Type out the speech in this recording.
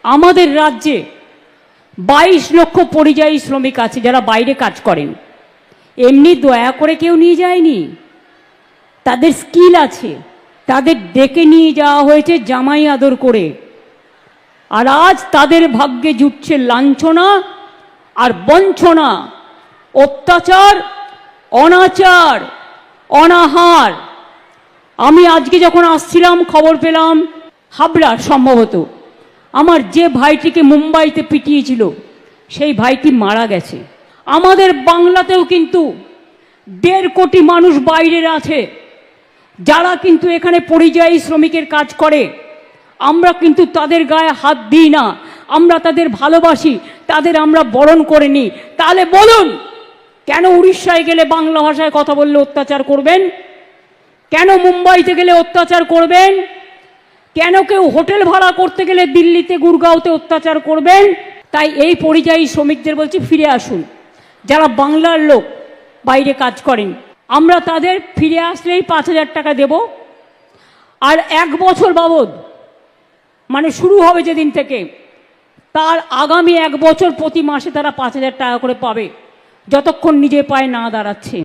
আমাদের রাজ্যে 22 লক্ষ পরিযায়ী শ্রমিক আছে যারা বাইরে কাজ করেন। এমনি দয়া করে কেউ নিয়ে যায়নি, তাদের স্কিল আছে, তাদের ডেকে নিয়ে যাওয়া হয়েছে জামাই আদর করে। আর আজ তাদের ভাগ্যে জুটছে লাঞ্ছনা আর বঞ্চনা, অত্যাচার, অনাচার, অনাহার। আমি আজকে যখন আসছিলাম খবর পেলাম হাবড়ার সম্ভবত আমার যে ভাইটিকে মুম্বাইতে পিটিয়েছিল সেই ভাইটি মারা গেছে। আমাদের বাংলাতেও কিন্তু 1.5 কোটি মানুষ বাইরের আছে যারা কিন্তু এখানে পরিযায়ী শ্রমিকের কাজ করে। আমরা কিন্তু তাদের গায়ে হাত দিই না, আমরা তাদের ভালোবাসি, তাদের আমরা বরণ করে নিই। তাহলে বলুন, কেন উড়িষ্যায় গেলে বাংলা ভাষায় কথা বললে অত্যাচার করবেন? কেন মুম্বাইতে গেলে অত্যাচার করবেন? কেন কেউ হোটেল ভাড়া করতে গেলে দিল্লিতে গুরগাঁওতে অত্যাচার করবেন? তাই এই পরিযায়ী শ্রমিকদের বলছি, ফিরে আসুন। যারা বাংলার লোক বাইরে কাজ করেন, আমরা তাদের ফিরে আসলেই 5,000 টাকা দেব। আর 1 বছর বাবদ, মানে শুরু হবে যেদিন থেকে, তার আগামী 1 বছর প্রতি মাসে তারা 5,000 টাকা করে পাবে, যতক্ষণ নিজে পায়ে না দাঁড়াচ্ছে।